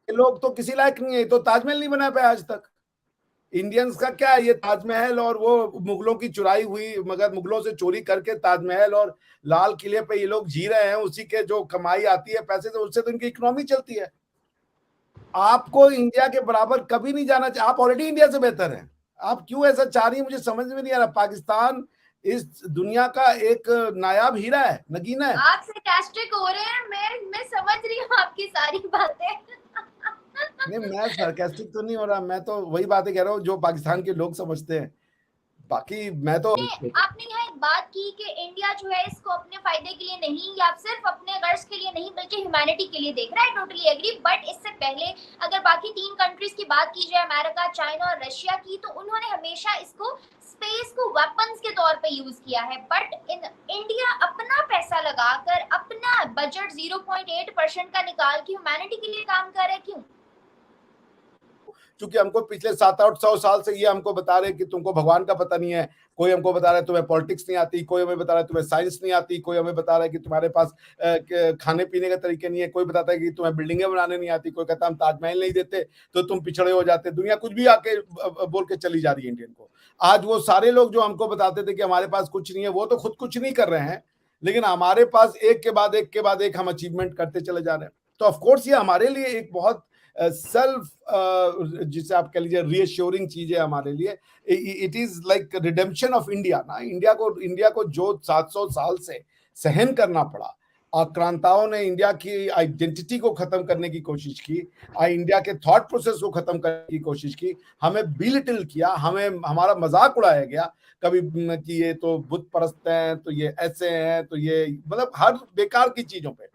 ये लोग तो किसी लायक नहीं है, तो ताजमहल नहीं बना पाया आज तक। इंडियंस का क्या है, ये ताजमहल और वो मुगलों की चुराई हुई, मगर मुगलों से चोरी करके ताजमहल और लाल किले पे ये लोग जी रहे हैं, उसी के जो कमाई आती है पैसे से, उससे तो इनकी इकोनॉमी चलती है। आपको इंडिया के बराबर कभी नहीं जाना चाहिए, आप ऑलरेडी इंडिया से बेहतर हैं, आप क्यों ऐसा चाह रही हैं, मुझे समझ में नहीं आ रहा। पाकिस्तान इस दुनिया का एक नायाब हीरा है, नगीना है। आप sarcastic हो रहे हैं, मैं समझ रही हूँ आपकी सारी बातें। नहीं, मैं सरकास्टिक तो नहीं हो रहा, मैं तो वही बातें कह रहा हूँ जो पाकिस्तान के लोग समझते हैं, बाकी मैं तो आपने यहाँ एक बात की कि इंडिया जो है इसको अपने फायदे के लिए नहीं या सिर्फ अपने गर्ज के लिए नहीं बल्कि ह्यूमैनिटी के लिए देख रहा है। Totally agree. बट इससे पहले अगर बाकी 3 कंट्रीज की बात की जाए, अमेरिका, चाइना और रशिया की, तो उन्होंने हमेशा इसको स्पेस को वेपन्स के तौर पे यूज किया है। बट इन इंडिया अपना पैसा लगाकर अपना बजट 0.8% का निकाल के ह्यूमैनिटी के लिए काम कर रहा है। क्यों? क्योंकि हमको पिछले 700-800 साल से ये हमको बता रहे हैं कि तुमको भगवान का पता नहीं है, कोई हमको बता रहा है तुम्हें पॉलिटिक्स नहीं आती, कोई हमें बता रहा है तुम्हें साइंस नहीं आती, कोई हमें बता रहा है कि तुम्हारे पास खाने पीने का तरीके नहीं है, कोई बताता है कि तुम्हें बिल्डिंगें बनाने नहीं आती, कोई कहता है हम ताजमहल नहीं देते तो तुम पिछड़े हो जाते। दुनिया कुछ भी आके बोल के चली जा रही है इंडियन को। आज वो सारे लोग जो हमको बताते थे कि हमारे पास कुछ नहीं है, वो तो खुद कुछ नहीं कर रहे हैं, लेकिन हमारे पास एक के बाद एक के बाद एक हम अचीवमेंट करते चले जा रहे हैं। तो ऑफकोर्स ये हमारे लिए एक बहुत सेल्फ जिसे आप कह लीजिए रीअश्योरिंग चीज है हमारे लिए। It is like redemption of India ना। इंडिया को जो 700 साल से सहन करना पड़ा, आक्रांताओं ने इंडिया की आइडेंटिटी को खत्म करने की कोशिश की, इंडिया के थॉट प्रोसेस को खत्म करने की कोशिश की, हमें बिलिटिल किया, हमें हमारा मजाक उड़ाया गया कभी कि ये तो बुत परस्त हैं, तो ये ऐसे हैं, तो ये मतलब हर बेकार की चीजों पे।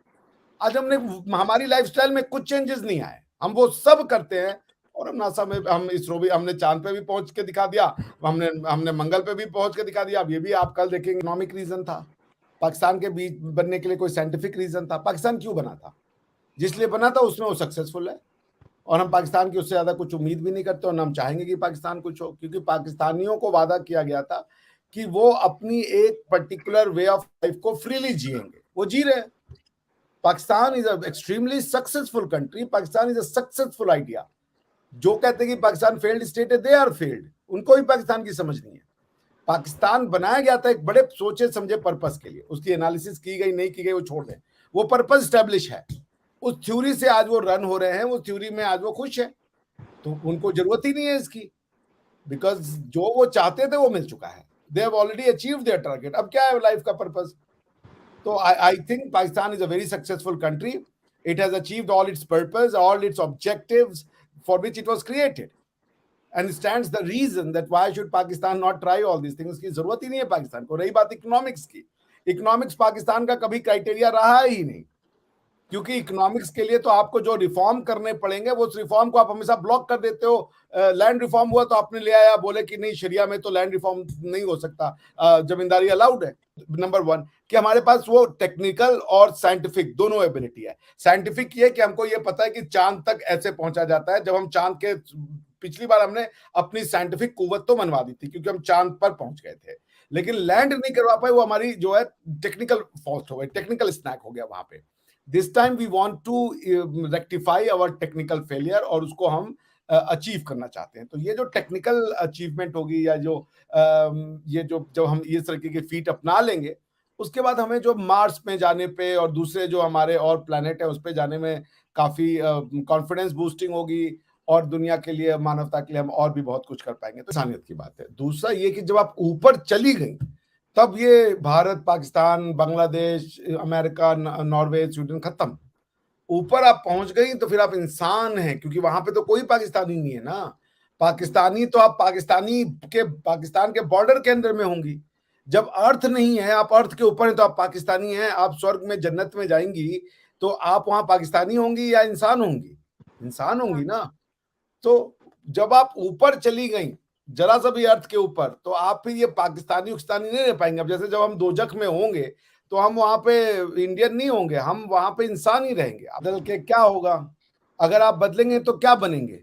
आज हमने हमारी लाइफस्टाइल में कुछ चेंजेस नहीं आए, हम वो सब करते हैं। और हम नासा में, हम इसरो भी, हमने चांद पे भी पहुंच के दिखा दिया, हमने हमने मंगल पे भी पहुंच के दिखा दिया। अब ये भी आप कल देखेंगे, इकोनॉमिक रीजन था पाकिस्तान के बीच बनने के लिए, कोई साइंटिफिक रीजन था? पाकिस्तान क्यों बना था? जिसलिए बना था उसमें वो सक्सेसफुल है, और हम पाकिस्तान की उससे ज्यादा कुछ उम्मीद भी नहीं करते, और हम चाहेंगे कि पाकिस्तान कुछ हो, क्योंकि पाकिस्तानियों को वादा किया गया था कि वो अपनी एक पर्टिकुलर वे ऑफ लाइफ को फ्रीली जिएंगे, वो जी रहे हैं। Pakistan is a extremely successful country, Pakistan is a successful idea. जो कहते हैं कि पाकिस्तान फेल्ड स्टेट है, दे आर फेल्ड, उनको भी पाकिस्तान की समझ नहीं है। पाकिस्तान बनाया गया था एक बड़े सोचे समझे पर्पस के लिए, उसकी एनालिसिस की गई नहीं की गई वो छोड़ दें, वो पर्पस स्टैब्लिश है। उस थ्योरी से आज वो रन हो रहे हैं, उस थ्योरी में आज वो खुश है, तो उनको जरूरत ही नहीं है इसकी, बिकॉज जो वो चाहते थे वो मिल चुका है। They have already achieved their target, अब क्या है लाइफ का purpose? So I think Pakistan is a very successful country. It has achieved all its purpose, all its objectives for which it was created. And stands the reason that why should Pakistan not try all these things? की जरूरत ही नहीं है पाकिस्तान को। रही बात economics की, economics Pakistan का कभी क्राइटेरिया रहा ही नहीं, क्योंकि इकोनॉमिक्स के लिए तो आपको जो रिफॉर्म करने पड़ेंगे वो उस रिफॉर्म को आप हमेशा ब्लॉक कर देते हो। लैंड रिफॉर्म हुआ तो आपने ले आया, बोले कि नहीं शरिया में तो लैंड रिफॉर्म नहीं हो सकता, जमींदारी अलाउड है। नंबर वन कि हमारे पास वो टेक्निकल और साइंटिफिक दोनों एबिलिटी है। साइंटिफिक ये कि हमको ये पता है कि चांद तक ऐसे पहुंचा जाता है। जब हम चांद के, पिछली बार हमने अपनी साइंटिफिक कुव्वत तो मनवा दी थी क्योंकि हम चांद पर पहुंच गए थे, लेकिन लैंड नहीं करवा पाए, वो हमारी जो है टेक्निकल फॉल्ट हो गई, टेक्निकल स्नैक हो गया वहां पे। This time we want to rectify our technical failure, और उसको हम अचीव करना चाहते हैं। तो ये जो टेक्निकल अचीवमेंट होगी, या जो ये जो जब हम ये तरीके के फीट अपना लेंगे, उसके बाद हमें जो मार्स में जाने पे और दूसरे जो हमारे और प्लैनेट है उस पे जाने में काफी कॉन्फिडेंस बूस्टिंग होगी, और दुनिया के लिए, मानवता के लिए हम और भी बहुत कुछ कर पाएंगे। तो इंसानियत की बात है। दूसरा ये कि जब आप ऊपर चली गई, तब ये Bharat, Pakistan, Bangladesh, America, Norway, Sweden खत्म। ऊपर आप पहुंच गई तो फिर आप इंसान हैं, क्योंकि वहां पे तो कोई पाकिस्तानी नहीं है ना। पाकिस्तानी तो आप पाकिस्तान के बॉर्डर के अंदर में होंगी। जब अर्थ नहीं है, आप अर्थ के ऊपर हैं, तो आप पाकिस्तानी हैं। आप स्वर्ग में, जन्नत में जाएंगी तो आप वहां पाकिस्तानी होंगी या इंसान होंगी? इंसान होंगी ना। तो जब आप ऊपर चली गई, जरा सा भी अर्थ के ऊपर, तो आप फिर ये पाकिस्तानी उकिस्तानी नहीं रह पाएंगे। अब जैसे जब हम दोजख में होंगे तो हम वहां पे इंडियन नहीं होंगे, हम वहां पे इंसान ही रहेंगे। बदल के क्या होगा? अगर आप बदलेंगे तो क्या बनेंगे?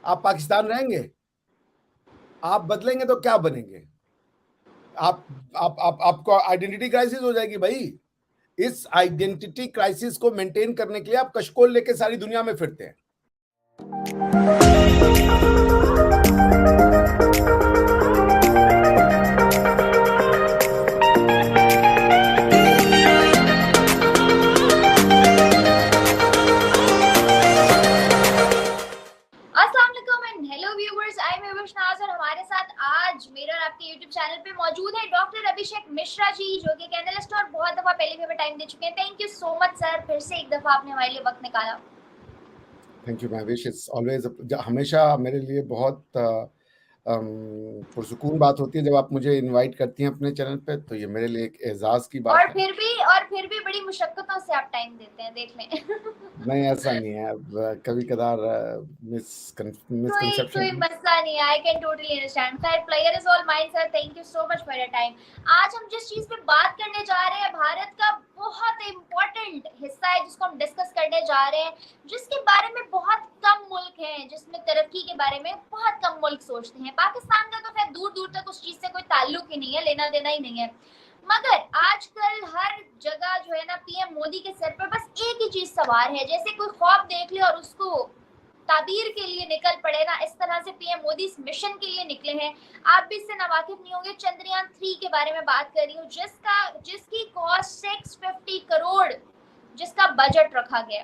आप पाकिस्तान रहेंगे? आप बदलेंगे तो क्या बनेंगे? आपको आइडेंटिटी क्राइसिस हो जाएगी भाई। इस आइडेंटिटी क्राइसिस को मेंटेन करने के लिए आप कशकोल लेके सारी दुनिया में फिरते हैं। अस्सलाम वालेकुम and hello viewers, I am Vivshanaz और हमारे साथ आज मेरे और आपके यूट्यूब चैनल पे मौजूद है डॉक्टर अभिषेक मिश्रा जी, जो कि एनालिस्ट और बहुत दफा पहले भी हमें टाइम दे चुके हैं। Thank you so much sir, फिर से एक दफा आपने हमारे लिए वक्त निकाला। Thank you Mahvish, it's always हमेशा मेरे लिए बहुत पुरसुकून बात होती है जब आप मुझे इनवाइट करती हैं अपने चैनल पे, तो ये मेरे लिए एक एजाज की बात और है। फिर भी बड़ी मुशक्कतों से आप टाइम देते हैं, देख लें। नहीं, ऐसा नहीं है। अब कभी कदार मिसकंसेप्शन कोई मसला नहीं है, आई कैन टोटली अंडरस्टैंड। खैर, player is all mine sir, thank you so much for your time. आज हम जिस चीज पे बात करने जा रहे हैं, भारत का बहुत इंपॉर्टेंट हिस्सा है जिसको हम डिस्कस करने जा रहे हैं, जिसके बारे में बहुत कम मुल्क हैं, जिसमें तरक्की के बारे में बहुत कम मुल्क सोचते हैं। पाकिस्तान का तो खैर दूर दूर तक उस चीज से कोई ताल्लुक ही नहीं है, लेना देना ही नहीं है। मगर आजकल हर जगह जो है ना, पीएम मोदी के सर पर बस एक ही चीज सवार है, जैसे कोई ख्वाब देख ले और उसको ताबीर के लिए निकल पड़े ना, इस तरह से पीएम मोदी इस मिशन के लिए निकले हैं। आप भी इससे नावाकिफ नहीं होंगे, चंद्रयान 3 के बारे में बात कर रही हूँ, जिसकी कॉस्ट 650 करोड़ जिसका बजट रखा गया,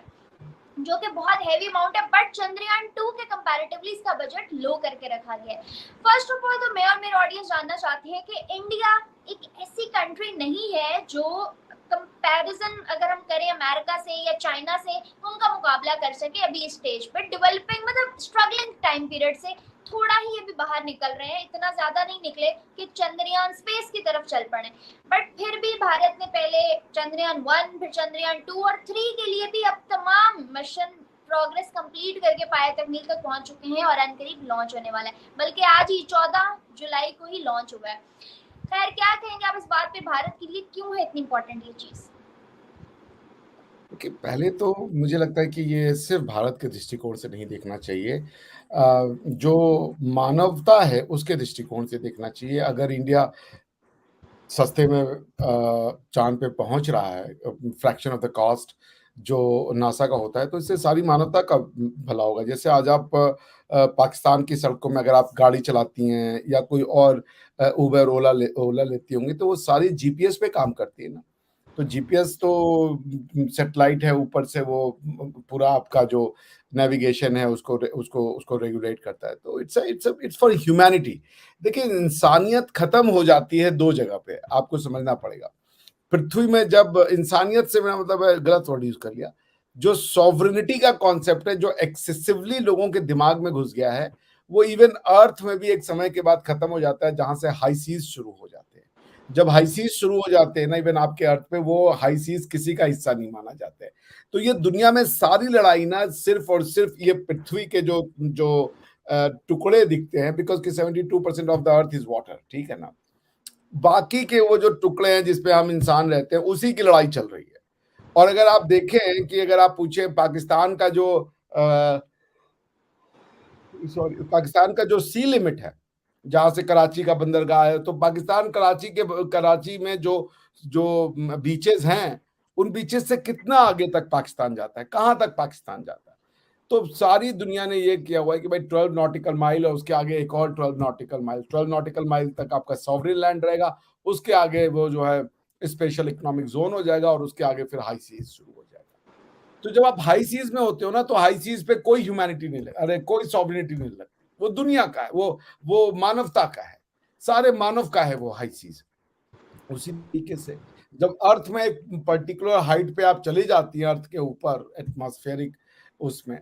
जो कि बहुत हैवी अमाउंट है। बट चंद्रयान 2 के कंपैरेटिवली इसका बजट लो करके रखा गया है। फर्स्ट ऑफ ऑल तो मैं और मेरे ऑडियंस जानना चाहते हैं कि इंडिया एक ऐसी कंट्री नहीं है जो कंपैरिजन अगर हम करें अमेरिका से या चाइना से, उनका मुकाबला कर सके अभी इस स्टेज पर। डेवलपिंग मतलब स्ट्रगलिंग टाइम पीरियड से थोड़ा ही अभी बाहर निकल रहे हैं, इतना ज्यादा नहीं निकले कि चंद्रयान स्पेस की तरफ चल पड़े। बट फिर भी भारत ने पहले चंद्रयान 1, फिर चंद्रयान 2 और 3 के लिए भी अब तमाम मिशन प्रोग्रेस कंप्लीट करके पाया तकनीक तक पहुंच चुके हैं और अनकरीब लॉन्च होने वाला है, बल्कि आज ही 14 जुलाई को ही लॉन्च हुआ है। खैर, क्या कहेंगे आप इस बात पे, भारत के लिए क्यों है इतनी इंपॉर्टेंट ये चीज? कि पहले तो मुझे लगता है कि ये सिर्फ भारत के दृष्टिकोण से नहीं देखना चाहिए, जो मानवता है उसके दृष्टिकोण से देखना चाहिए। अगर इंडिया सस्ते में चांद पे पहुंच रहा है, फ्रैक्शन ऑफ द कॉस्ट जो नासा का होता है, तो इससे सारी मानवता का भला होगा। जैसे आज आप पाकिस्तान की सड़कों में अगर आप गाड़ी चलाती हैं या कोई और उबर ओला लेती होंगी, तो वो सारी जीपीएस पे काम करती है ना। तो जीपीएस तो सैटेलाइट है, ऊपर से वो पूरा आपका जो नेविगेशन है उसको उसको उसको रेगुलेट करता है। तो इट्स फॉर ह्यूमैनिटी। देखिए, इंसानियत खत्म हो जाती है दो जगह पे, आपको समझना पड़ेगा। पृथ्वी में जब इंसानियत से मेरा मतलब है, गलत वर्ड यूज कर लिया, जो सॉवरेनिटी का कॉन्सेप्ट है, जो एक्सेसिवली लोगों के दिमाग में घुस गया है, वो इवन अर्थ में भी एक समय के बाद खत्म हो जाता है, जहां से हाई सीज शुरू हो जाते हैं। जब हाई सीज शुरू हो जाते हैं ना, इवन आपके अर्थ पे, वो हाई सीज किसी का हिस्सा नहीं माना जाता है। तो ये दुनिया में सारी लड़ाई ना सिर्फ और सिर्फ ये पृथ्वी के जो जो टुकड़े दिखते हैं, बिकॉज कि 72% of the earth is water, ठीक है ना। बाकी के वो जो टुकड़े हैं जिसपे हम इंसान रहते हैं, उसी की लड़ाई चल रही है। और अगर आप देखें कि अगर आप पूछें पाकिस्तान का जो पाकिस्तान का जो सी लिमिट है, जहां से कराची का बंदरगाह है, तो पाकिस्तान कराची में जो जो बीचेस हैं, उन बीचेस से कितना आगे तक पाकिस्तान जाता है, कहां तक पाकिस्तान जाता है। तो सारी दुनिया ने ये किया हुआ है कि भाई 12 नॉटिकल माइल और उसके आगे एक और 12 नॉटिकल माइल, 12 नॉटिकल माइल तक आपका सॉवरेन लैंड रहेगा, उसके आगे वो जो है स्पेशल इकोनॉमिक जोन हो जाएगा, और उसके आगे फिर हाई सीज शुरू हो जाएगा। तो जब आप हाई सीज में होते हो ना, तो हाई सीज पे कोई ह्यूमैनिटी नहीं लगती, अरे कोई सॉवरेनिटी नहीं लगती। वो दुनिया का है, वो मानवता का है, सारे मानव का है वो हाई सीज। उसी तरीके से जब अर्थ में एक पर्टिकुलर हाइट पे आप चली जाती हैं, अर्थ के ऊपर एटमॉस्फेरिक उसमें,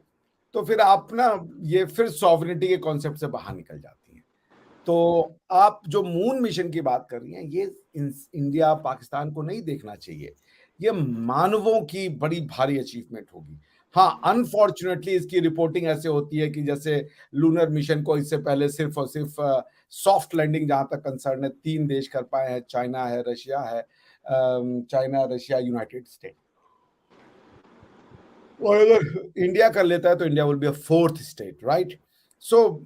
तो फिर आप ना ये फिर सॉवरेनिटी के कॉन्सेप्ट से बाहर निकल जाती हैं। तो आप जो मून मिशन की बात कर रही हैं, ये इंडिया पाकिस्तान को नहीं देखना चाहिए, ये मानवों की बड़ी भारी अचीवमेंट होगी। हाँ, अनफॉर्चुनेटली इसकी रिपोर्टिंग ऐसे होती है कि जैसे लूनर मिशन को इससे पहले सिर्फ और सिर्फ सॉफ्ट लैंडिंग जहां तक कंसर्न है 3 देश कर पाए हैं, चाइना है, रशिया है, चाइना, रशिया, यूनाइटेड स्टेट। और अगर इंडिया कर लेता है तो India will be a 4th state, right. So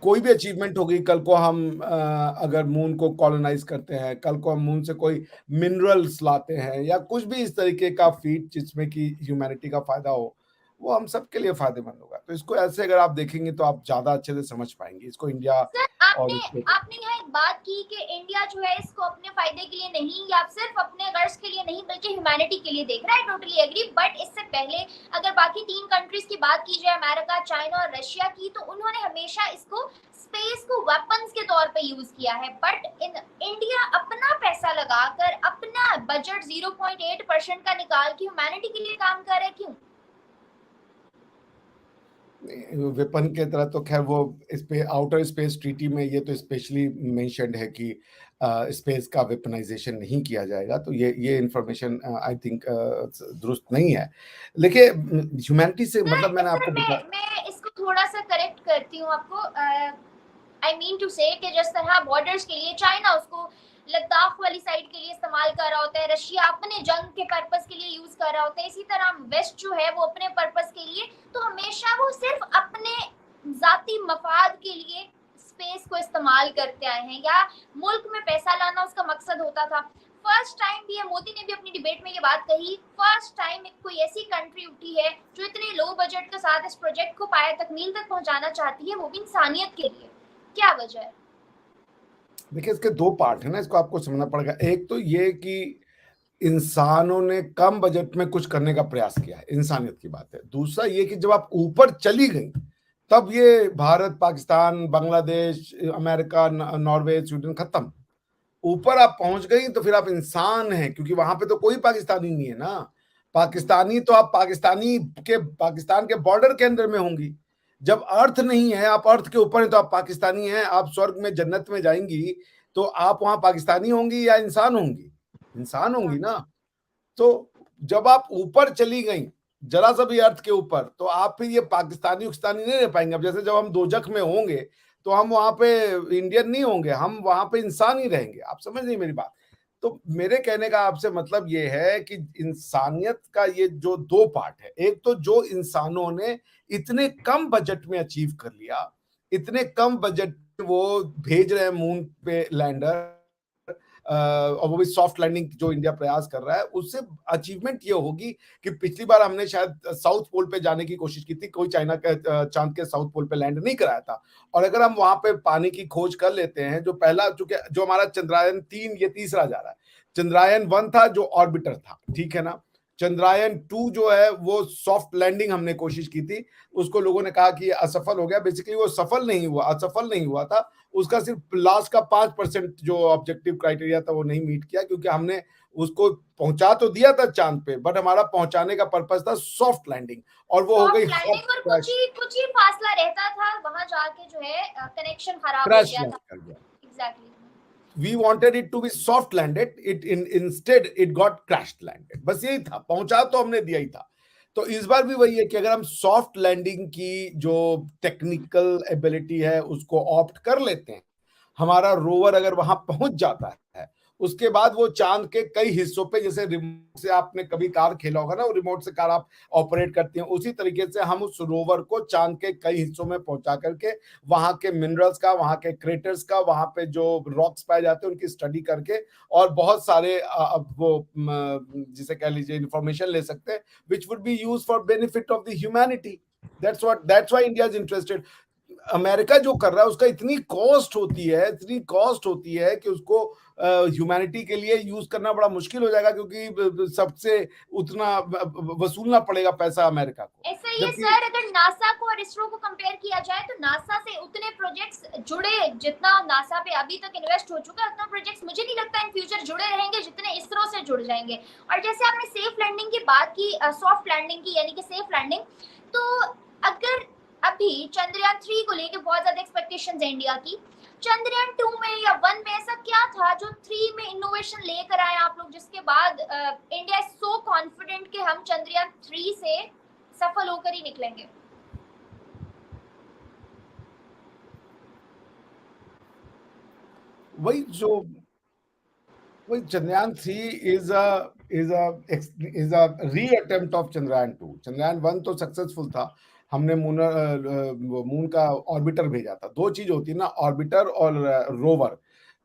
कोई भी अचीवमेंट होगी, कल को हम अगर मून को कॉलोनाइज करते हैं, कल को हम मून से कोई मिनरल्स लाते हैं या कुछ भी इस तरीके का फीट जिसमें कि ह्यूमैनिटी का फायदा हो, वो हम सबके लिए फायदेमंद होगा। तो इसको ऐसे अगर आप देखेंगे तो आप ज्यादा अच्छे से समझ पाएंगे इसको, इंडिया सर और आपने इसको। आपने यहाँ एक बात की कि इंडिया जो है इसको अपने फायदे के लिए नहीं या सिर्फ अपने गर्ज के लिए नहीं बल्कि ह्यूमैनिटी के लिए देख रहा है, टोटली एग्री। बट इससे पहले अगर बाकी तीन कंट्रीज की बात की जाए, अमेरिका, चाइना और रशिया की, तो उन्होंने हमेशा इसको स्पेस को वेपन्स के तौर पे यूज किया है। बट इन इंडिया अपना पैसा लगाकर अपना बजट 0.8% का निकाल के ह्यूमैनिटी के लिए काम कर रहा है, क्यों? वेपन के तरह तो खैर वो इस पे आउटर स्पेस ट्रीटी में ये तो स्पेशली मेंशन्ड है कि स्पेस का वेपनाइजेशन नहीं किया जाएगा, तो ये इंफॉर्मेशन आई थिंक दुरुस्त नहीं है। देखिए ह्यूमैनिटी से मतलब मैंने सर आपको बताया। मैं इसको थोड़ा सा करेक्ट करती हूँ आपको। आई मीन टू से कि जिस तरह बॉर्डर्स के लिए चाइना उसको लद्दाख वाली साइड के लिए इस्तेमाल कर रहा होता है, रशिया अपने जंग के पर्पस के लिए यूज कर रहा होता है, इसी तरह वेस्ट जो है वो अपने पर्पस के लिए, तो हमेशा वो सिर्फ अपने जाती मफाद के लिए स्पेस को इस्तेमाल करते आए हैं, या मुल्क में पैसा लाना उसका मकसद होता था। फर्स्ट टाइम भी है, मोदी ने भी अपनी डिबेट में ये बात कही, फर्स्ट टाइम कोई ऐसी कंट्री उठी है जो इतने लो बजट के साथ इस प्रोजेक्ट को पाया तकमील तक पहुंचाना चाहती है, वो भी इंसानियत के लिए। क्या वजह है? देखिए इसके दो पार्ट है ना, इसको आपको समझना पड़ेगा। एक तो ये कि इंसानों ने कम बजट में कुछ करने का प्रयास किया है, इंसानियत की बात है। दूसरा ये कि जब आप ऊपर चली गई तब ये Bharat, Pakistan, Bangladesh, America, Norway, Sweden खत्म। ऊपर आप पहुंच गई तो फिर आप इंसान हैं, क्योंकि वहां पे तो कोई पाकिस्तानी नहीं है ना। पाकिस्तानी तो आप पाकिस्तान के बॉर्डर के अंदर में होंगी। जब अर्थ नहीं है, आप अर्थ के ऊपर हैं, तो आप पाकिस्तानी हैं। आप स्वर्ग में, जन्नत में जाएंगी तो आप वहां पाकिस्तानी होंगी या इंसान होंगी? इंसान होंगी ना। तो जब आप ऊपर चली गई जरा सा भी अर्थ के ऊपर, तो आप फिर ये पाकिस्तानी उकिस्तानी नहीं रह पाएंगे। अब जैसे जब हम दोजख में होंगे तो हम वहां पे इंडियन नहीं होंगे, हम वहां पे इंसान ही रहेंगे। आप समझ नहीं मेरी बात? तो मेरे कहने का आपसे मतलब ये है कि इंसानियत का ये जो दो पार्ट है, एक तो जो इंसानों ने इतने कम बजट में अचीव कर लिया, इतने कम बजट वो भेज रहे हैं मून पे लैंडर, और वो भी सॉफ्ट लैंडिंग जो इंडिया प्रयास कर रहा है, उससे अचीवमेंट ये होगी कि पिछली बार हमने शायद साउथ पोल पे जाने की कोशिश की थी, कोई चाइना के चांद के साउथ पोल पे लैंड नहीं कराया था। और अगर हम वहां पे पानी की खोज कर लेते हैं, जो पहला, चूंकि जो हमारा चंद्रयान 3 ये तीसरा जा रहा है। चंद्रयान 1 था जो ऑर्बिटर था, ठीक है ना। चंद्रयान 2 जो है वो सॉफ्ट लैंडिंग हमने कोशिश की थी, उसको लोगों ने कहा कि असफल हो गया। बेसिकली वो सफल नहीं हुआ, असफल नहीं हुआ था। उसका सिर्फ लास्ट का 5% जो ऑब्जेक्टिव क्राइटेरिया था वो नहीं मीट किया, क्योंकि हमने उसको पहुंचा तो दिया था चांद पे, बट हमारा पहुंचाने का पर्पस था सॉफ्ट लैंडिंग, और वो हो गई सॉफ्ट हॉट लैंडिंग, और क्रैश। कुछ ही फासला रहता था, वहां जाके जो है कनेक्शन खराब हो क्रैश गया लैंड था। कर गया। Exactly. We wanted it to be soft landed, instead it got crashed landed। बस यही था, पहुंचा तो हमने दिया ही था। तो इस बार भी वही है कि अगर हम सॉफ्ट लैंडिंग की जो टेक्निकल एबिलिटी है उसको ऑप्ट कर लेते हैं, हमारा रोवर अगर वहां पहुंच जाता है, उसके बाद वो चांद के कई हिस्सों पे, जैसे रिमोट से आपने कभी कार खेला होगा ना, वो रिमोट से कार आप ऑपरेट करती हैं, उसी तरीके से हम उस रोवर को चांद के कई हिस्सों में पहुंचा करके वहां के मिनरल्स का, वहां के क्रेटर्स का, वहां पे जो रॉक्स पाए जाते हैं उनकी स्टडी करके, और बहुत सारे वो जिसे कह लीजिए इंफॉर्मेशन ले सकते हैं, which would be use for benefit of the humanity. That's why India is interested. America जो कर रहा है उसका इतनी कॉस्ट होती है, इतनी कॉस्ट होती है कि उसको ह्यूमैनिटी के लिए यूज करना बड़ा मुश्किल हो जाएगा, क्योंकि सबसे उतना वसूलना पड़ेगा पैसा अमेरिका को। ऐसा ही है जबकि सर, अगर नासा को और इसरो को कंपेयर किया जाए तो नासा से उतने प्रोजेक्ट्स जुड़े, जितना नासा पे अभी तक इन्वेस्ट हो चुका है उतना प्रोजेक्ट्स मुझे नहीं लगता इन फ्यूचर जुड़े रहेंगे जितने इसरो से जुड़ जाएंगे। और जैसे आपने सेफ लैंडिंग की बात की, सॉफ्ट लैंडिंग की यानी कि सेफ लैंडिंग, तो अगर अभी चंद्रयान 3 को लेकर बहुत ज्यादा एक्सपेक्टेशंस है इंडिया की, चंद्रयान 2 में या 1 में ऐसा क्या था जो 3 में इनोवेशन लेकर आए आप लोग, जिसके बाद इंडिया इज सो कॉन्फिडेंट कि हम चंद्रयान 3 से सफल होकर ही निकलेंगे? वही जो वही चंद्रयान 3 इज अ री अटेम्प्ट ऑफ चंद्रयान 2। चंद्रयान 1 तो सक्सेसफुल था, हमने मून का ऑर्बिटर भेजा था। दो चीज होती है ना, ऑर्बिटर और रोवर।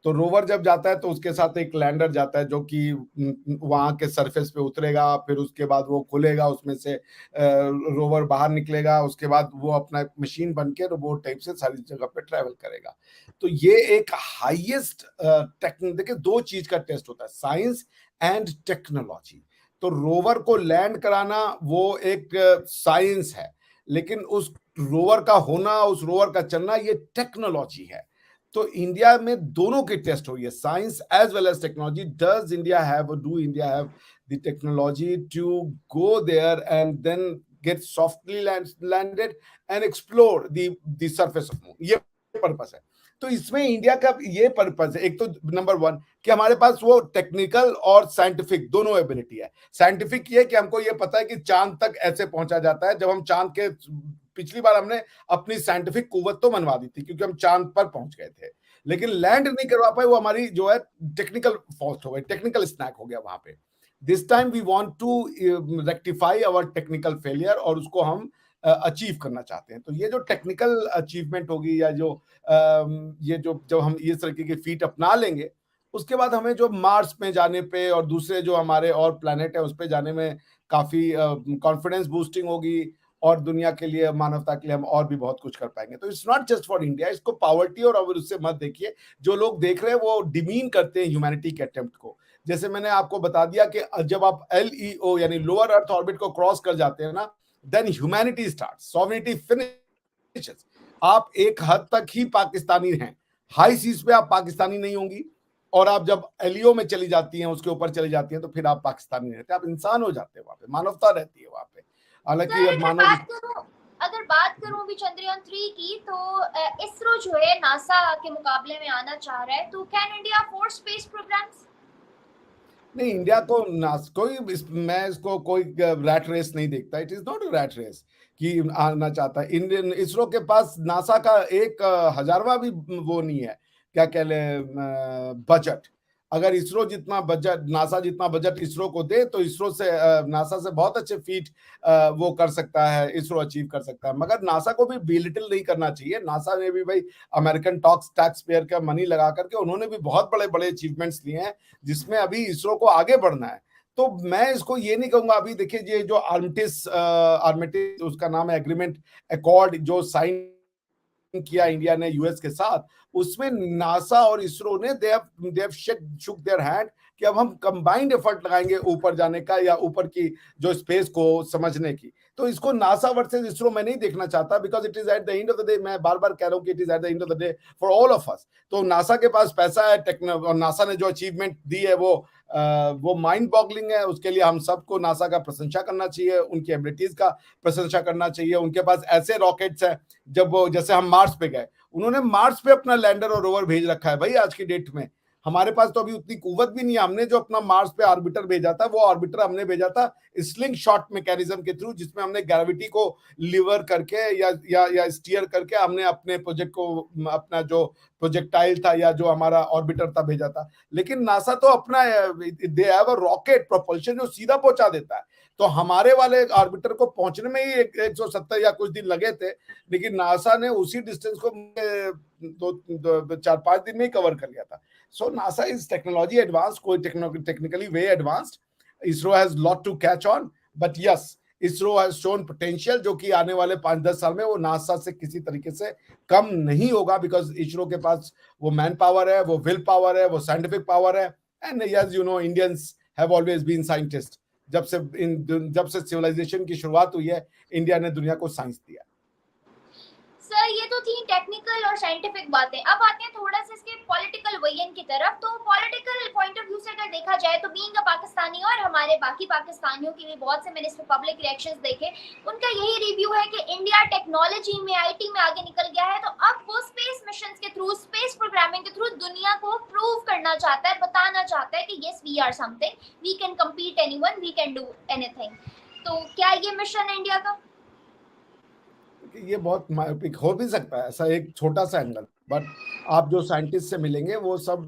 तो रोवर जब जाता है तो उसके साथ एक लैंडर जाता है जो कि वहां के सरफेस पे उतरेगा, फिर उसके बाद वो खुलेगा, उसमें से रोवर बाहर निकलेगा, उसके बाद वो अपना मशीन बन के रोबोट टाइप से सारी जगह पे ट्रेवल करेगा। तो ये एक हाईएस्ट टेक्निक, देखिए दो चीज का टेस्ट होता है, साइंस एंड टेक्नोलॉजी। तो रोवर को लैंड कराना वो एक साइंस है, लेकिन उस रोवर का होना, उस रोवर का चलना, ये टेक्नोलॉजी है। तो इंडिया में दोनों की टेस्ट हुई है, science as well as technology. Does India have, do India have the technology to go there and then get softly landed and explore the surface of moon, ये पर्पस है। तो इसमें इंडिया का ये पर्पस है, एक तो नंबर वन कि हमारे पास वो टेक्निकल और साइंटिफिक दोनों एबिलिटी है। साइंटिफिक ये कि हमको ये पता है कि चांद तक ऐसे पहुंचा जाता है। जब हम चांद के, पिछली बार हमने अपनी साइंटिफिक कुव्वत तो मनवा दी थी क्योंकि हम चांद पर पहुंच गए थे, लेकिन लैंड नहीं करवा पाए, वो हमारी जो है टेक्निकल फॉल्ट हो गई, टेक्निकल स्नैक हो गया वहां पे। This time we want to rectify our technical failure और उसको हम अचीव करना चाहते हैं। तो ये जो टेक्निकल अचीवमेंट होगी, या जो ये जो जब हम इस तरीके की फीट अपना लेंगे, उसके बाद हमें जो मार्स में जाने पे और दूसरे जो हमारे और प्लैनेट है उस पे जाने में काफी कॉन्फिडेंस बूस्टिंग होगी, और दुनिया के लिए, मानवता के लिए हम और भी बहुत कुछ कर पाएंगे। तो it's not just for India, इसको पावर्टी और अब उससे मत देखिए। जो लोग देख रहे हैं वो डिमीन करते हैं ह्यूमैनिटी के अटेम्प्ट को। जैसे मैंने आपको बता दिया कि जब आप LEO यानी लोअर अर्थ ऑर्बिट को क्रॉस कर जाते हैं ना, then humanity start, sovereignty finishes. आप एक हद तक ही पाकिस्तानी हैं, हाई सीज पे आप पाकिस्तानी नहीं होंगी, और आप जब LEO में चली जाती हैं, उसके ऊपर चली जाती हैं, तो फिर आप पाकिस्तानी नहीं रहते, आप इंसान हो जाते हैं, वहां पे मानवता रहती है वहां पे। हालांकि अब मानव, अगर बात करूं भी चंद्रयान-3 की, तो इसरो जो है नासा के मुकाबले में आना चाह रहा है, तो can India afford space programmes? नहीं, इंडिया को कोई मैं इसको कोई रैट रेस नहीं देखता। It is not a rat race कि आना चाहता है। इंडियन इसरो के पास नासा का एक हजारवा भी वो नहीं है, क्या कह ले, बजट। अगर इसरो जितना बजट, नासा जितना बजट इसरो को दे, तो इसरो से नासा से बहुत अच्छे फीट वो कर सकता है, इसरो अचीव कर सकता है। मगर नासा को भी बिलिटिल नहीं करना चाहिए। नासा ने भी भाई अमेरिकन टैक्स पेयर का मनी लगा करके उन्होंने भी बहुत बड़े बड़े अचीवमेंट्स लिए हैं, जिसमें अभी इसरो को आगे बढ़ना है। तो मैं इसको ये नहीं कहूंगा, अभी देखिए ये जो आर्मिटिस उसका नाम है, एग्रीमेंट अकॉर्ड जो साइन किया इंडिया ने यूएस के साथ, उसमें नासा और इसरो ने they have shook their hand कि अब हम कंबाइंड एफर्ट लगाएंगे ऊपर जाने का, या ऊपर की जो स्पेस को समझने की। तो इसको नासा वर्सेस इसरो मैं नहीं देखना चाहता, because it is at the end of the day, मैं बार बार कह रहा हूं कि it is at the end of the day for all of us. तो नासा के पास पैसा है, और नासा ने जो अचीवमेंट दी है वो माइंड बॉगलिंग है। उसके लिए हम सबको नासा का प्रशंसा करना चाहिए, उनकी एबिलिटीज का प्रशंसा करना चाहिए। उनके पास ऐसे रॉकेट्स हैं, जब वो, जैसे हम मार्स पे गए, उन्होंने मार्स पे अपना लैंडर और रोवर भेज रखा है भाई आज की डेट में। हमारे पास तो अभी उतनी कुव्वत भी नहीं है। हमने जो अपना मार्स पे ऑर्बिटर भेजा था, वो ऑर्बिटर हमने भेजा था स्लिंग शॉट मैकेनिज्म के थ्रू, जिसमें हमने ग्रेविटी को लिवर करके या स्टीयर करके हमने अपने प्रोजेक्ट को, अपना जो प्रोजेक्टाइल था या जो हमारा ऑर्बिटर था, भेजा था। लेकिन नासा तो अपना, they have a rocket propulsion जो सीधा पहुंचा देता है। तो हमारे वाले ऑर्बिटर को पहुंचने में ही 170 या कुछ दिन लगे थे, लेकिन नासा ने उसी डिस्टेंस को 4-5 दिन में ही कवर कर लिया था। So NASA is technology advance, कोई technically way advanced. ISRO has lot to catch on, but yes, ISRO has shown potential, जो कि आने वाले 5-10 साल में वो नासा से किसी तरीके से कम नहीं होगा, बिकॉज इसरो के पास वो मैन पावर है, वो विल पावर है, वो साइंटिफिक पावर है। And yes, you know, Indians have always been scientist. जब से सिविलाइजेशन की शुरुआत हुई है, इंडिया ने दुनिया को साइंस दिया। सर, ये तो थी टेक्निकल और साइंटिफिक बातें। अब आते हैं थोड़ा सा इसके पॉलिटिकल वेयन की तरफ। तो पॉलिटिकल पॉइंट ऑफ व्यू से अगर देखा जाए, तो बीइंग अ पाकिस्तानी और हमारे बाकी पाकिस्तानियों के भी बहुत से मैंने इस पे पब्लिक रिएक्शंस देखे, उनका यही रिव्यू है कि इंडिया टेक्नोलॉजी में, IT में आगे निकल गया है। तो अब वो स्पेस मिशंस के थ्रू, स्पेस प्रोग्रामिंग के थ्रू दुनिया को प्रूव करना चाहता है, बताना चाहता है कि yes, we are something, we can compete anyone, we can do anything. तो क्या ये मिशन है इंडिया का? ये बहुत मायोपिक हो भी सकता है, ऐसा एक छोटा सा एंगल, बट आप जो साइंटिस्ट से मिलेंगे वो सब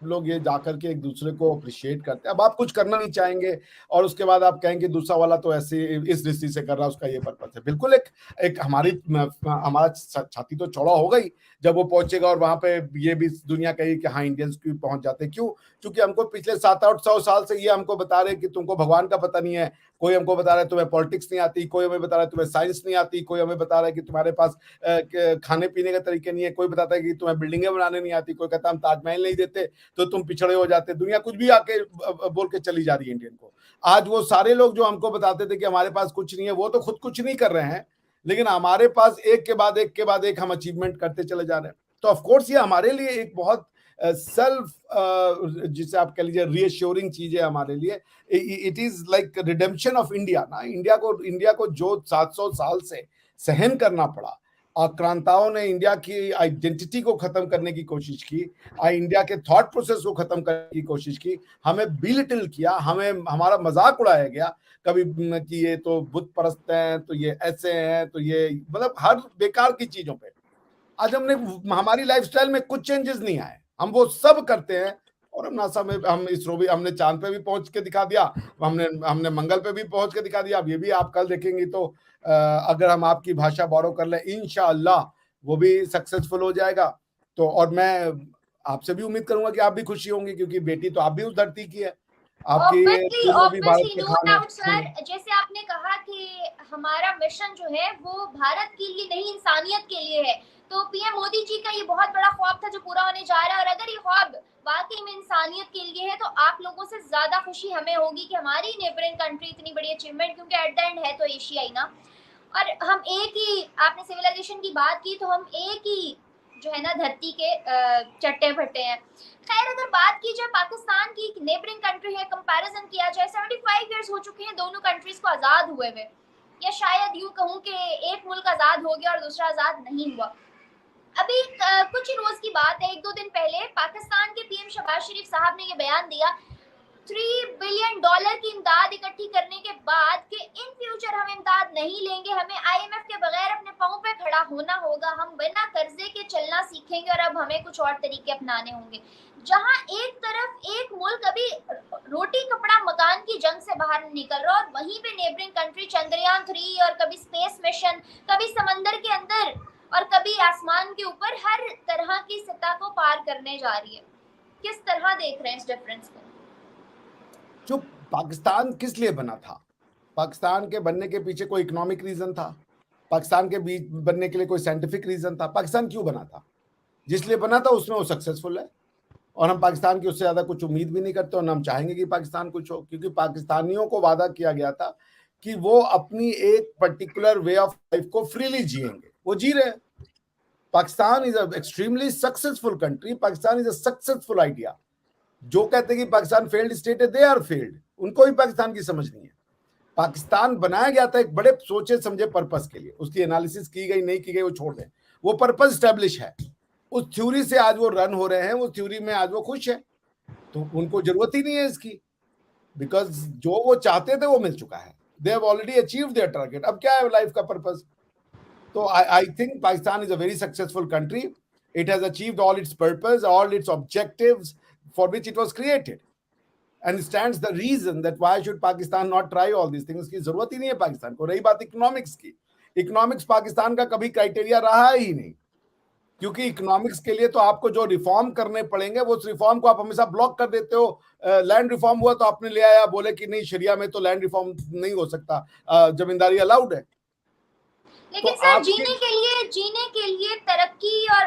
लोग ये जाकर के एक दूसरे को अप्रिशिएट करते हैं। अब आप कुछ करना नहीं चाहेंगे और उसके बाद आप कहेंगे दूसरा वाला तो ऐसे इस दृष्टि से कर रहा है, उसका ये पर्पस है। बिल्कुल एक हमारा छाती तो चौड़ा होगा ही जब वो पहुंचेगा और वहां पे ये भी दुनिया कही कि हाँ इंडियंस क्यों पहुंच जाते हैं। क्यों? क्योंकि हमको पिछले 700-800 साल से ये हमको बता रहे कि तुमको भगवान का पता नहीं है, कोई हमको बता रहा है तुम्हें पॉलिटिक्स नहीं आती, कोई हमें बता रहा है तुम्हें साइंस नहीं आती, कोई हमें बता रहा है कि तुम्हारे पास खाने पीने के तरीके नहीं है, कोई बताता है कि तुम्हें बिल्डिंगें बनाने नहीं आती, कोई कहता हम ताजमहल नहीं देते तो तुम पिछड़े हो जाते। दुनिया कुछ भी आके बोल के चली जा रही है इंडियन को। आज वो सारे लोग जो हमको बताते थे कि हमारे पास कुछ नहीं है, वो तो खुद कुछ नहीं कर रहे हैं, लेकिन हमारे पास एक के बाद एक के बाद एक हम अचीवमेंट करते चले जा रहे हैं। तो ऑफकोर्स ये हमारे लिए एक बहुत सेल्फ जिसे आप कह लीजिए रीअश्योरिंग चीज है हमारे लिए। It is like redemption of India ना। इंडिया को जो 700 साल से सहन करना पड़ा, आक्रांताओं ने इंडिया की आइडेंटिटी को खत्म करने की कोशिश की, इंडिया के थॉट प्रोसेस को खत्म करने की कोशिश की, हमें बिलिटिल किया, हमें हमारा मजाक उड़ाया गया कभी कि ये तो बुत परस्त हैं, तो ये ऐसे हैं, तो ये मतलब हर बेकार की चीजों पे। आज हमारी लाइफस्टाइल में कुछ चेंजेस नहीं आए, हम वो सब करते हैं। और हम नासा में, हम इसरो भी, हमने चांद पे भी पहुंच के दिखा दिया, हमने मंगल पे भी पहुंच के दिखा दिया। अब ये भी आप कल देखेंगे तो अगर हम आपकी भाषा बोरो कर लें, इंशाअल्लाह वो भी सक्सेसफुल हो जाएगा। तो और मैं आपसे भी उम्मीद करूंगा कि आप भी खुशी होंगे, क्योंकि बेटी तो आप भी उस धरती की है, आपकी ऑब्वियसली वो भी भारत ऑब्वियसली के नो खान है। Doubt sir. जैसे आपने कहा कि हमारा मिशन जो है वो भारत के लिए नहीं इंसानियत के लिए है, तो पीएम मोदी जी का ये बहुत बड़ा ख्वाब था जो पूरा होने जा रहा है। और अगर ये ख्वाब वाकई में इंसानियत के लिए है तो आप लोगों से ज्यादा खुशी हमें होगी कि हमारी नेबरिंग कंट्री इतनी बड़ी अचीवमेंट, क्योंकि एट द एंड है तो एशिया ही ना। और हम एक ही, आपने सिविलाइजेशन की बात की तो हम एक ही जो है ना धरती के चट्टे भट्टे हैं। खैर अगर बात की जाए पाकिस्तान की, नेबरिंग कंट्री है, कंपैरिजन किया जाए, 75 इयर्स हो चुके हैं दोनों कंट्रीज को आजाद हुए हुए, या शायद यूं कहूं कि एक मुल्क आजाद हो गया और दूसरा आजाद नहीं हुआ। अभी कुछ ही रोज की बात है, 1-2 दिन पहले पाकिस्तान के पीएम शहबाज शरीफ साहब ने ये बयान दिया $3 बिलियन की इमदाद इकट्ठी करने के बाद कि इन फ्यूचर हम इमदाद नहीं लेंगे, हमें आईएमएफ के बगैर अपने पांव पे खड़ा होना होगा, हम बिना कर्जे के चलना सीखेंगे और अब हमें कुछ और तरीके अपनाने होंगे। जहां एक तरफ एक मुल्क अभी रोटी कपड़ा मकान की जंग से बाहर निकल रहा है और वहीं पे नेबरिंग कंट्री चंद्रयान 3 और कभी स्पेस मिशन, कभी समंदर के अंदर और कभी आसमान के ऊपर हर तरह की सतह को पार करने जा रही है। किस तरह देख रहे हैं इस डिफरेंस को? जो पाकिस्तान किस लिए बना था? पाकिस्तान के बनने के पीछे कोई इकोनॉमिक रीजन था? पाकिस्तान के बीच बनने के लिए कोई साइंटिफिक रीजन था? पाकिस्तान क्यों बना था? जिस लिए बना था उसमें वो सक्सेसफुल है, और हम पाकिस्तान की उससे ज्यादा कुछ उम्मीद भी नहीं करते, और हम चाहेंगे कि पाकिस्तान कुछ हो, क्योंकि पाकिस्तानियों को वादा किया गया था कि वो अपनी एक पर्टिकुलर वे ऑफ लाइफ को फ्रीली जिएंगे, वो जी रहे हैं। Pakistan is a extremely successful country, Pakistan is a successful idea. जो कहते हैं कि पाकिस्तान फेल्ड स्टेट है, दे आर फेल्ड, उनको भी पाकिस्तान की समझ नहीं है। पाकिस्तान बनाया गया था एक बड़े सोचे समझे पर्पस के लिए, उसकी एनालिसिस की गई नहीं की गई वो छोड़ दें, वो पर्पस स्टैब्लिश है। उस थ्योरी से आज वो रन हो रहे हैं, उस थ्योरी में आज वो खुश है, तो उनको जरूरत ही नहीं है इसकी, बिकॉज जो वो चाहते थे वो मिल चुका है। They have already achieved their target, अब क्या है लाइफ का पर्पस? तो I think Pakistan is a very successful country. It has achieved all it's purpose, all it's objectives for which it was created, and stands the reason that why should Pakistan not try all these things की जरूरत ही नहीं है पाकिस्तान को। रही बात economics की, economics Pakistan का कभी क्राइटेरिया रहा ही नहीं, क्योंकि इकोनॉमिक्स के लिए तो आपको जो रिफॉर्म करने पड़ेंगे वो उस रिफॉर्म को आप हमेशा ब्लॉक कर देते हो। लैंड रिफॉर्म हुआ तो आपने ले आया, बोले कि नहीं शरिया में तो लैंड रिफॉर्म नहीं हो सकता, जमींदारी अलाउड है। तो लेकिन सर आपके जीने के लिए तरक्की और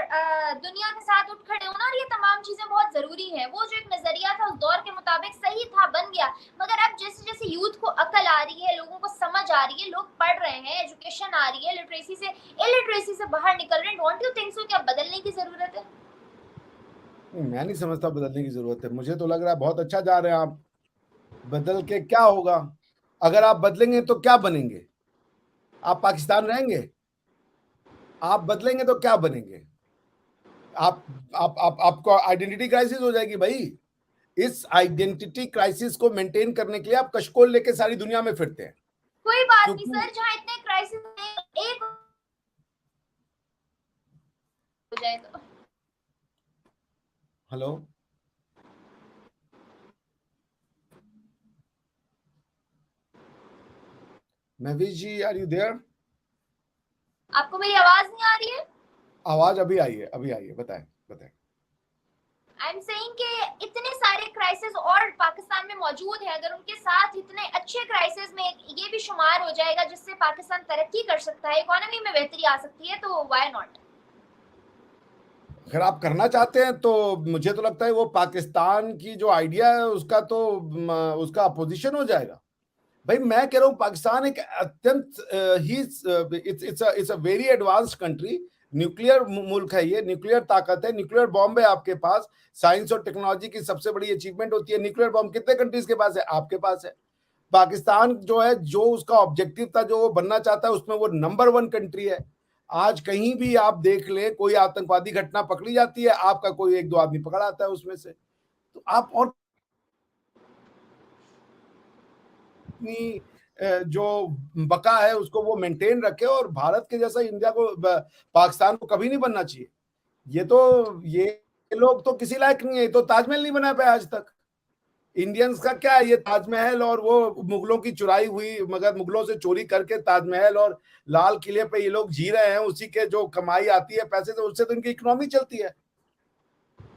दुनिया के साथ उठ खड़े होना और ये तमाम चीजें बहुत जरूरी हैं। वो जो एक नजरिया था उस दौर के मुताबिक सही था, बन गया, मगर अब जैसे जैसे यूथ को अकल आ रही है, लोगों को समझ आ रही है, लोग पढ़ रहे हैं, एजुकेशन आ रही है, इलिटरेसी से बाहर निकल रहे हैं, डोंट यू थिंक सो कि अब बदलने की जरूरत है? मैं नहीं समझता बदलने की जरूरत है, मुझे तो लग रहा है बहुत अच्छा जा रहे हैं आप। बदल के क्या होगा? अगर आप बदलेंगे तो क्या बनेंगे? आप पाकिस्तान रहेंगे? आप बदलेंगे तो क्या बनेंगे? आपको आइडेंटिटी क्राइसिस हो जाएगी भाई। इस आइडेंटिटी क्राइसिस को मेंटेन करने के लिए आप कशकोल लेके सारी दुनिया में फिरते हैं। कोई बात नहीं क्योंकि सर, जहाँ इतने क्राइसिस एक हो जाए तो। Hello Mahvish ji, are you there? आपको मेरी आवाज नहीं आ रही है? आवाज अभी आई है, अभी आई है, बताएं बताएं। आई एम सेइंग कि इतने सारे क्राइसिस और पाकिस्तान में मौजूद है, अगर उनके साथ इतने अच्छे क्राइसिस में ये भी शुमार हो जाएगा जिससे पाकिस्तान तरक्की कर सकता है, इकोनॉमी में बेहतरी आ सकती है, तो व्हाई नॉट? अगर आप करना चाहते हैं तो मुझे तो लगता है वो पाकिस्तान की जो आइडिया है उसका तो उसका अपोजिशन हो जाएगा। भाई मैं कह रहा हूँ पाकिस्तान एक अत्यंत ही it's a very advanced country, nuclear मुल्क है, ये न्यूक्लियर ताकत है, न्यूक्लियर बॉम्ब है आपके पास। साइंस और टेक्नोलॉजी की सबसे बड़ी अचीवमेंट होती है न्यूक्लियर बॉम्ब। कितने कंट्रीज के पास है? आपके पास है। पाकिस्तान जो है, जो उसका ऑब्जेक्टिव था, जो वो बनना चाहता है, उसमें वो नंबर 1 कंट्री है। आज कहीं भी आप देख ले, कोई आतंकवादी घटना पकड़ी जाती है, आपका कोई एक दो आदमी पकड़ा आता है उसमें से। तो आप और अपनी जो बका है उसको वो मेंटेन रखे, और भारत के जैसा इंडिया को पाकिस्तान को कभी नहीं बनना चाहिए। ये लोग तो किसी लायक नहीं है, तो ताजमहल नहीं बना पाए आज तक। इंडियंस का क्या है, ये ताजमहल और वो मुगलों की चुराई हुई, मगर मुगलों से चोरी करके ताजमहल और लाल किले पे ये लोग जी रहे हैं, उसी के जो कमाई आती है पैसे से, उससे तो इनकी इकोनॉमी चलती है।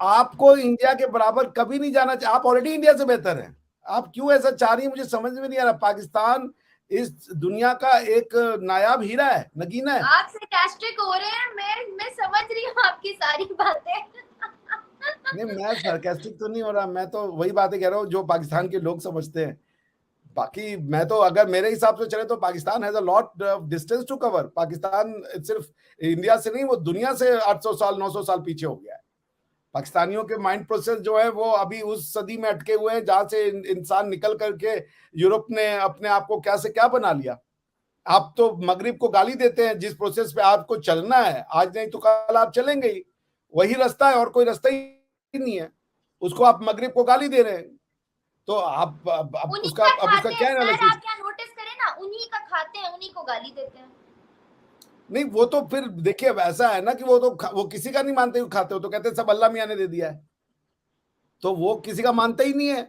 आपको इंडिया के बराबर कभी नहीं जाना चाहिए, आप ऑलरेडी इंडिया से बेहतर हैं। आप क्यों ऐसा चाह रही है, मुझे समझ में नहीं आ रहा। पाकिस्तान इस दुनिया का एक नायाब हीरा है, नगीना है। आप sarcastic हो रहे हैं, मैं समझ रही हूँ आपकी सारी बातें। नहीं, मैं सरकास्टिक तो नहीं हो रहा, मैं तो वही बातें कह रहा हूँ जो पाकिस्तान के लोग समझते हैं। बाकी मैं तो, अगर मेरे हिसाब से चले तो Pakistan has a lot of distance to cover. Pakistan सिर्फ इंडिया से नहीं, वो दुनिया से 800 साल 900 साल पीछे हो गया है। पाकिस्तानियों के माइंड प्रोसेस जो है वो अभी उस सदी में अटके हुए हैं जहां से इंसान निकल करके यूरोप ने अपने आप को क्या से क्या बना लिया। आप तो मगरिब को गाली देते हैं जिस प्रोसेस पे आपको चलना है, आज नहीं तो कल आप चलेंगे ही, वही रास्ता है और कोई रास्ता ही नहीं है। उसको आप मगरिब को गाली दे रहे हैं, तो आप अब उन्हीं उसका का अब उसका खाते हैं क्या सर, एनालिसिस? आप यहाँ नोटिस करें ना, उन्हीं का खाते हैं, उन्हीं को गाली देते हैं। नहीं, वो तो फिर देखिए ऐसा है ना कि वो तो वो किसी का नहीं मानते, खाते हो तो कहते सब अल्लाह मियाँ ने दे दिया है, तो वो किसी का मानता ही नहीं है,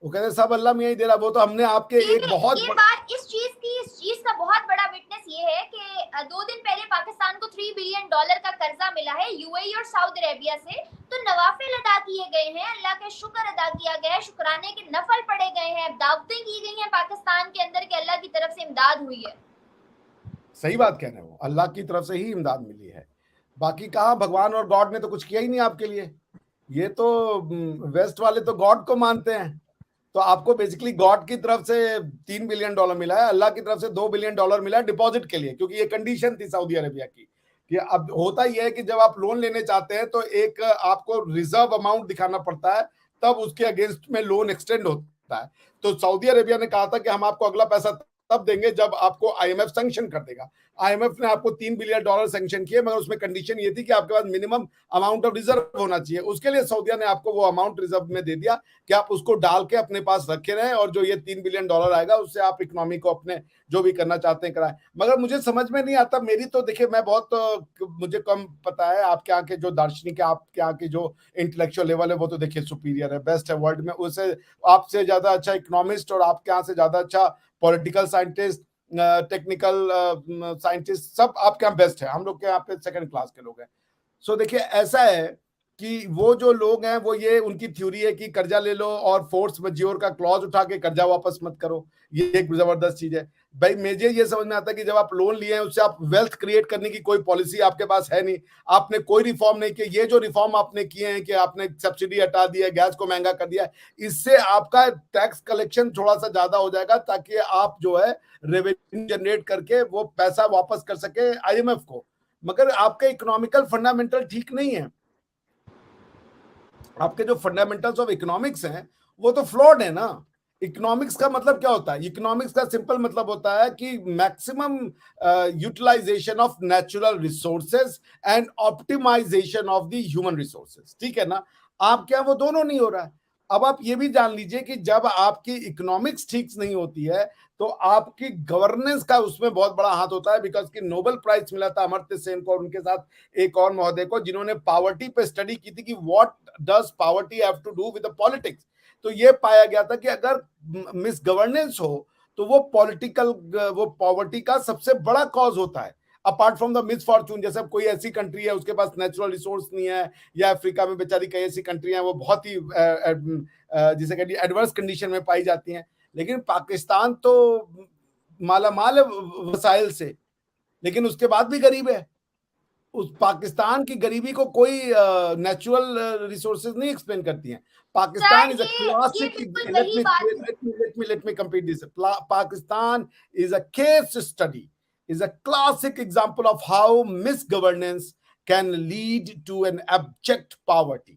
वो कहते सब अल्लाह मियाँ ही दे रहा। वो तो हमने आपके एक बहुत ये बात, इस चीज का बहुत बड़ा विटनेस ये है कि 2 दिन पहले पाकिस्तान को $3 बिलियन का कर्जा मिला है यूएई और सऊदी अरेबिया से, तो नवाफिल अदा किए गए हैं, अल्लाह का शुक्र अदा किया गया है, शुक्राने के नफल पड़े गए हैं, दावतें की गई हैं पाकिस्तान के अंदर कि अल्लाह की तरफ से इमदाद हुई है। सही बात कह रहे हो, अल्लाह की तरफ से ही इमदाद मिली है। बाकी कहाँ, भगवान और गॉड ने तो कुछ किया ही नहीं आपके लिए। ये तो वेस्ट वाले तो गॉड को मानते हैं, तो आपको बेसिकली गॉड की तरफ से $3 बिलियन मिला है, अल्लाह की तरफ से $2 बिलियन मिला है डिपॉजिट के लिए, क्योंकि ये कंडीशन थी सऊदी अरेबिया की कि अब होता यह है कि जब आप लोन लेने चाहते हैं तो एक आपको रिजर्व अमाउंट दिखाना पड़ता है, तब उसके अगेंस्ट में लोन एक्सटेंड होता है। तो सऊदी अरेबिया ने कहा था कि हम आपको अगला पैसा तब देंगे जब आपको आईएमएफ सैंक्शन कर देगा। आईएमएफ ने आपको $3 बिलियन सैंक्शन किए, मगर उसमें कंडीशन ये थी कि आपके पास मिनिमम अमाउंट ऑफ रिजर्व होना चाहिए। उसके लिए सऊदिया ने आपको वो अमाउंट रिजर्व में दे दिया कि आप उसको डाल के अपने पास रखे रहें, और जो ये $3 बिलियन आएगा उससे आप इकोनॉमी को अपने जो भी करना चाहते हैं कराएं। मगर मुझे समझ में नहीं आता, मेरी तो देखिए मैं बहुत मुझे कम पता है, आपके यहाँ के जो दार्शनिक है, आपके यहाँ की जो इंटेलेक्चुअल लेवल है, वो तो देखिए सुपीरियर है, बेस्ट है वर्ल्ड में। उससे आपसे ज्यादा अच्छा इकोनॉमिस्ट और आपके यहाँ से ज्यादा अच्छा पॉलिटिकल साइंटिस्ट, टेक्निकल साइंटिस्ट, सब आपके यहाँ बेस्ट है। हम लोग के यहाँ पे सेकंड क्लास के लोग हैं। सो देखिए ऐसा है कि वो जो लोग हैं वो, ये उनकी थ्योरी है कि कर्जा ले लो और फोर्स मज्योर का क्लॉज उठा के कर्जा वापस मत करो, ये एक जबरदस्त चीज है। भाई मुझे ये समझ में आता है कि जब आप लोन लिए हैं उससे आप वेल्थ क्रिएट करने की कोई पॉलिसी आपके पास है नहीं, आपने कोई रिफॉर्म नहीं किया। ये जो रिफॉर्म आपने किए हैं कि आपने सब्सिडी हटा दिया, गैस को महंगा कर दिया, इससे आपका टैक्स कलेक्शन थोड़ा सा ज्यादा हो जाएगा, ताकि आप जो है रेवेन्यू जनरेट करके वो पैसा वापस कर सके आईएमएफ को। मगर आपका इकोनॉमिकल फंडामेंटल ठीक नहीं है, आपके जो फंडामेंटल्स ऑफ इकोनॉमिक्स हैं वो तो फ्लॉड है ना। इकोनॉमिक्स का मतलब क्या होता है? इकोनॉमिक्स का सिंपल मतलब होता है कि maximum utilization of natural resources and optimization of the human resources, ठीक है ना। आप क्या, वो दोनों नहीं हो रहा है। अब आप ये भी जान लीजिए कि जब आपकी इकोनॉमिक्स ठीक नहीं होती है तो आपकी गवर्नेंस का उसमें बहुत बड़ा हाथ होता है। बिकॉज की नोबेल प्राइज मिला था अमर्त्य सेन को और उनके साथ एक और महोदय को, जिन्होंने पॉवर्टी पे स्टडी की थी कि what does poverty have to do with the politics. तो ये पाया गया था कि अगर मिस गवर्नेंस हो तो वो पॉलिटिकल, वो पॉवर्टी का सबसे बड़ा कॉज होता है, अपार्ट फ्रॉम द मिसफॉर्चून। जैसे कोई ऐसी कंट्री है उसके पास नेचुरल रिसोर्स नहीं है, या अफ्रीका में बेचारी कई ऐसी कंट्री हैं वो बहुत ही जिसे कहते हैं एडवर्स कंडीशन में पाई जाती हैं, लेकिन पाकिस्तान तो मालामाल है वसाइल से, लेकिन उसके बाद भी गरीब है। उस पाकिस्तान की गरीबी को कोई नेचुरल रिसोर्सेज नहीं एक्सप्लेन करती हैं। पाकिस्तान सर इज अ ये क्लासिक, बिल्कुल लेट वही मी बात है। Let me complete this. Pakistan is a case study, is a classic example of how misgovernance can lead to an abject poverty.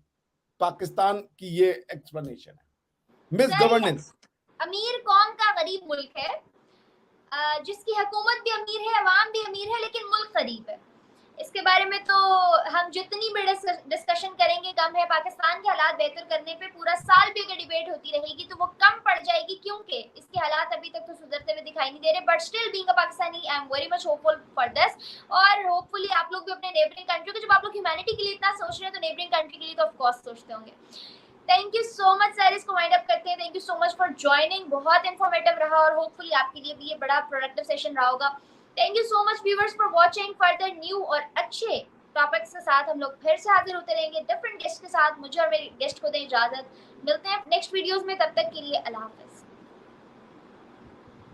Pakistan की ये एक्सप्लेनेशन है, सर मिसगवर्नेंस। अमीर कौम का गरीब मुल्क है, जिसकी हुकूमत भी अमीर है, अवाम भी अमीर है, लेकिन मुल्क गरीब है। इसके बारे में तो हम जितनी भी डिस्कशन करेंगे कम है। पाकिस्तान के हालात बेहतर करने पे पूरा साल भी अगर डिबेट होती रहेगी तो वो कम पड़ जाएगी, क्योंकि इसके हालात अभी तक तो सुधरते हुए दिखाई नहीं दे रहे। But still being a Pakistani I am very much hopeful for this, और होपफुली आप लोग भी अपने नेबरिंग कंट्री को, जब आप लोग ह्यूमैनिटी के लिए इतना सोच रहे हैं तो नेबरिंग कंट्री के लिए तो ऑफ कोर्स सोचते होंगे। Thank you so much sir, इसको वाइंड अप करते हैं। Thank you so much for joining, बहुत इन्फॉर्मेटिव रहा और होपफुली आपके लिए भी ये बड़ा प्रोडक्टिव सेशन रहा होगा। Thank you so much viewers for watching. Further new और अच्छे टॉपिक्स के साथ हम लोग फिर से हाजिर होते रहेंगे, डिफरेंट गेस्ट के साथ। मुझे और मेरे गेस्ट को दें इजाजत, मिलते हैं नेक्स्ट वीडियोस में, तब तक के लिए अल्लाह हाफिज।